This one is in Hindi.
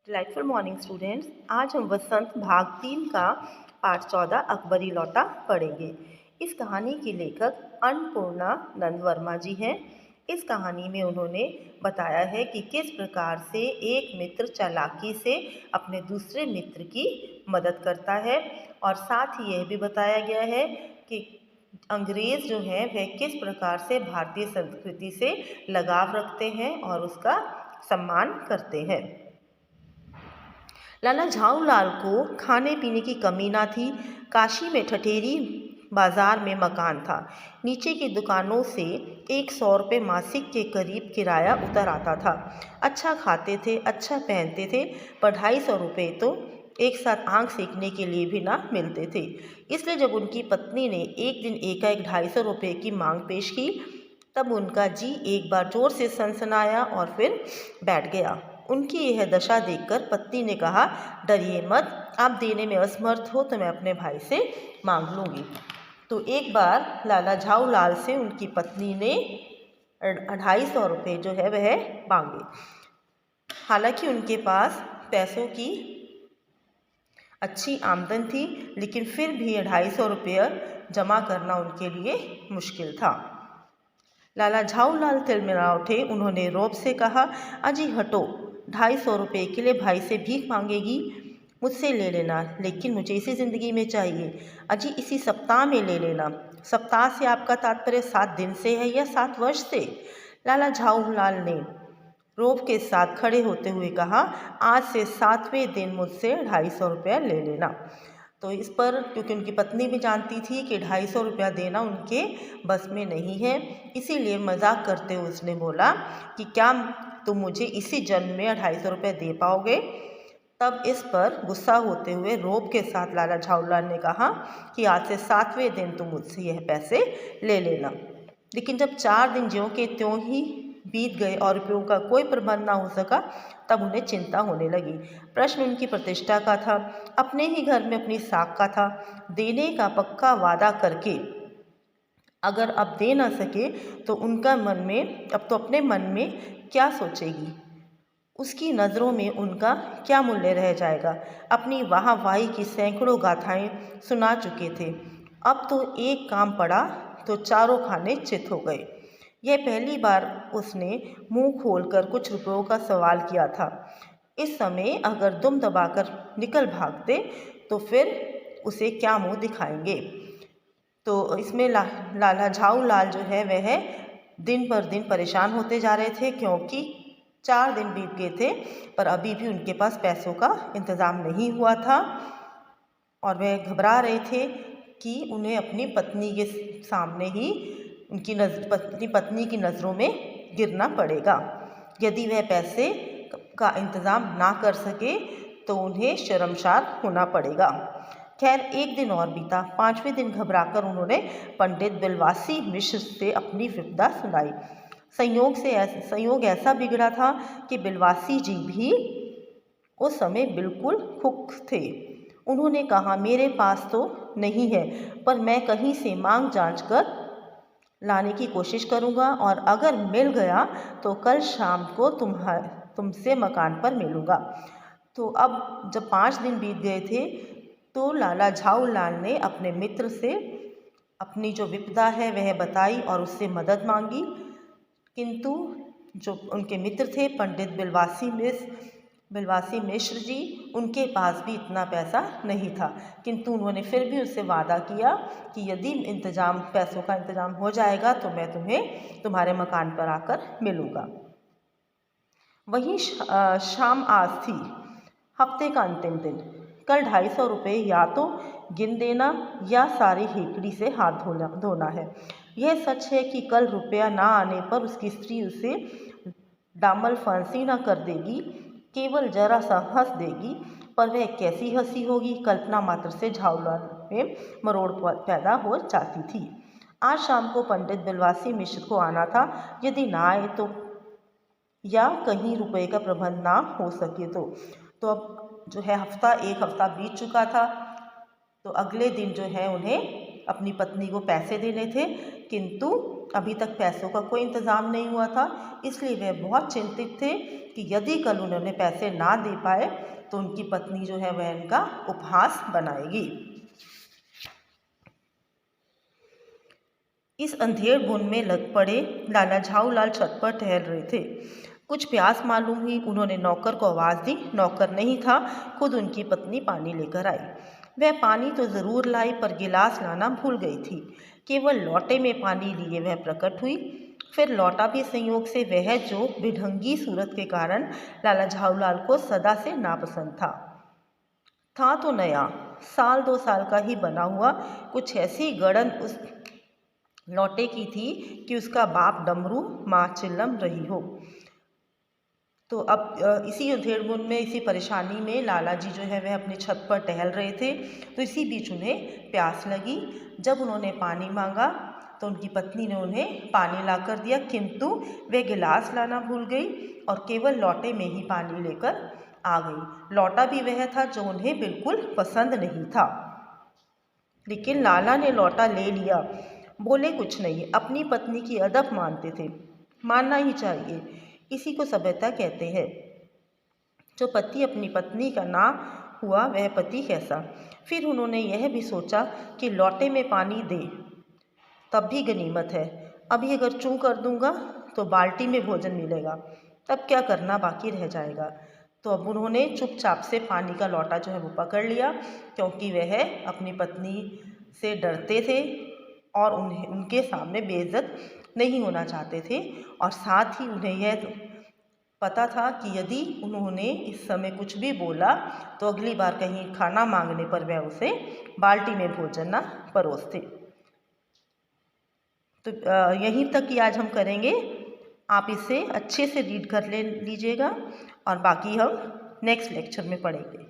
डिलाइटफुल मॉर्निंग स्टूडेंट्स, आज हम वसंत भाग 3 का पाठ 14 अकबरी लौटा पढ़ेंगे। इस कहानी के लेखक अन्नपूर्णा नंद वर्मा जी हैं। इस कहानी में उन्होंने बताया है कि किस प्रकार से एक मित्र चालाकी से अपने दूसरे मित्र की मदद करता है, और साथ ही यह भी बताया गया है कि अंग्रेज़ जो हैं वह किस प्रकार से भारतीय संस्कृति से लगाव रखते हैं और उसका सम्मान करते हैं। लाला झाऊलाल को खाने पीने की कमी ना थी। काशी में ठठेरी बाजार में मकान था। नीचे की दुकानों से 100 रुपये मासिक के करीब किराया उतर आता था। अच्छा खाते थे, अच्छा पहनते थे, पर 250 रुपये तो एक साथ आंख सेकने के लिए भी ना मिलते थे। इसलिए जब उनकी पत्नी ने एक दिन एकाएक 250 रुपये की मांग पेश की, तब उनका जी एक बार जोर से सनसनाया और फिर बैठ गया। उनकी यह दशा देखकर पत्नी ने कहा, डरिए मत, आप देने में असमर्थ हो तो मैं अपने भाई से मांग लूँगी। तो एक बार लाला झाऊलाल से उनकी पत्नी ने 250 रुपये जो है वह मांगे। हालांकि उनके पास पैसों की अच्छी आमदन थी, लेकिन फिर भी 250 रुपये जमा करना उनके लिए मुश्किल था। लाला झाऊलाल तिलमिला उठे। उन्होंने रौब से कहा, अजी हटो, 250 रुपये के लिए भाई से भीख मांगेगी? मुझसे ले लेना, लेकिन मुझे इसी ज़िंदगी में चाहिए। अजी इसी सप्ताह में ले लेना। सप्ताह से आपका तात्पर्य 7 दिन से है या 7 वर्ष से? लाला झाऊलाल ने रौब के साथ खड़े होते हुए कहा, आज से 7वें दिन मुझसे 250 रुपया ले लेना। तो इस पर क्योंकि उनकी पत्नी भी जानती थी कि 250 रुपया देना उनके बस में नहीं है, इसीलिए मजाक करते हुए उसने बोला कि क्या तुम मुझे इसी जन्म में 250 रुपये दे पाओगे? तब इस पर गुस्सा होते हुए रौब के साथ लाला झाऊलाल ने कहा कि आज से 7वें दिन तुम मुझसे यह पैसे ले लेना। लेकिन जब 4 दिन ज्यों के त्यों ही बीत गए और रुपयों का कोई प्रबंध ना हो सका, तब उन्हें चिंता होने लगी। प्रश्न उनकी प्रतिष्ठा का था, अपने ही घर में अपनी साख का था। देने का पक्का वादा करके अगर अब दे ना सके तो उनका मन में अब तो अपने मन में क्या सोचेगी? उसकी नज़रों में उनका क्या मूल्य रह जाएगा? अपनी वाहवाही की सैकड़ों गाथाएं सुना चुके थे। अब तो एक काम पड़ा तो चारों खाने चित हो गए। यह पहली बार उसने मुंह खोलकर कुछ रुपयों का सवाल किया था। इस समय अगर दुम दबाकर निकल भागते तो फिर उसे क्या मुंह दिखाएंगे? तो इसमें लाला झाऊलाल जो है वह दिन पर दिन परेशान होते जा रहे थे, क्योंकि 4 दिन बीत गए थे पर अभी भी उनके पास पैसों का इंतज़ाम नहीं हुआ था, और वह घबरा रहे थे कि उन्हें अपनी पत्नी के सामने ही उनकी पत्नी की नज़रों में गिरना पड़ेगा। यदि वह पैसे का इंतज़ाम ना कर सके तो उन्हें शर्मसार होना पड़ेगा। खैर, एक दिन और बीता। 5वें दिन घबराकर उन्होंने पंडित बिलवासी मिश्र से अपनी विपदा सुनाई। संयोग ऐसा बिगड़ा था कि बिलवासी जी भी उस समय बिल्कुल खुक थे। उन्होंने कहा, मेरे पास तो नहीं है, पर मैं कहीं से मांग जांच कर लाने की कोशिश करूंगा, और अगर मिल गया तो कल शाम को तुमसे मकान पर मिलूंगा। तो अब जब 5 दिन बीत गए थे तो लाला झाऊलाल ने अपने मित्र से अपनी जो विपदा है वह बताई और उससे मदद मांगी, किंतु जो उनके मित्र थे पंडित बिलवासी मिश्र जी, उनके पास भी इतना पैसा नहीं था। किंतु उन्होंने फिर भी उससे वादा किया कि यदि पैसों का इंतज़ाम हो जाएगा तो मैं तुम्हें तुम्हारे मकान पर आकर मिलूँगा। वहीं शाम आज थी, हफ्ते का अंतिम दिन। कल 250 रुपये या तो गिन देना या सारी हेकड़ी से हाथ धोना है। यह सच है कि कल रुपया ना आने पर उसकी स्त्री उसे डामल फांसी ना कर देगी, केवल जरा सा हंस देगी, पर वह कैसी हंसी होगी, कल्पना मात्र से झाऊलाल में मरोड़ पैदा हो जाती थी। आज शाम को पंडित बिलवासी मिश्र को आना था। यदि ना आए तो, या कहीं रुपए का प्रबंध ना हो सके तो अब जो है एक हफ्ता बीत चुका था। तो अगले दिन जो है उन्हें अपनी पत्नी को पैसे देने थे, किंतु अभी तक पैसों का कोई इंतज़ाम नहीं हुआ था। इसलिए वह बहुत चिंतित थे कि यदि कल उन्होंने पैसे ना दे पाए तो उनकी पत्नी जो है वह इनका उपहास बनाएगी। इस अंधेर बुन में लग पड़े लाला झाऊलाल छत पर टहल रहे थे। कुछ प्यास मालूम हुई। उन्होंने नौकर को आवाज़ दी। नौकर नहीं था, खुद उनकी पत्नी पानी लेकर आई। वह पानी तो ज़रूर लाई पर गिलास लाना भूल गई थी। केवल लोटे में पानी लिए वह प्रकट हुई। फिर लौटा भी संयोग से वह जो बेढंगी सूरत के कारण लाला झाऊलाल को सदा से नापसंद था तो नया, 1-2 साल का ही बना हुआ। कुछ ऐसी गड़न उस लौटे की थी कि उसका बाप डमरू, माँ चिल्लम रही हो। तो अब इसी अंधेरबुन में, इसी परेशानी में लाला जी जो है वह अपनी छत पर टहल रहे थे। तो इसी बीच उन्हें प्यास लगी। जब उन्होंने पानी मांगा तो उनकी पत्नी ने उन्हें पानी ला कर दिया, किंतु वे गिलास लाना भूल गई और केवल लोटे में ही पानी लेकर आ गई। लौटा भी वह था जो उन्हें बिल्कुल पसंद नहीं था, लेकिन लाला ने लौटा ले लिया। बोले कुछ नहीं, अपनी पत्नी की अदब मानते थे, मानना ही चाहिए। इसी को सभ्यता कहते हैं। जो पति अपनी पत्नी का ना हुआ वह पति कैसा। फिर उन्होंने यह भी सोचा कि लोटे में पानी दे तब भी गनीमत है। अभी अगर चूं कर दूंगा तो बाल्टी में भोजन मिलेगा, तब क्या करना बाकी रह जाएगा। तो अब उन्होंने चुपचाप से पानी का लोटा जो है वो पकड़ लिया, क्योंकि वह अपनी पत्नी से डरते थे और उनके सामने बेइज्जत नहीं होना चाहते थे। और साथ ही उन्हें यह पता था कि यदि उन्होंने इस समय कुछ भी बोला तो अगली बार कहीं खाना मांगने पर वह उसे बाल्टी में भोजन ना परोसते। तो यहीं तक ही आज हम करेंगे। आप इसे अच्छे से रीड कर लीजिएगा और बाकी हम नेक्स्ट लेक्चर में पढ़ेंगे।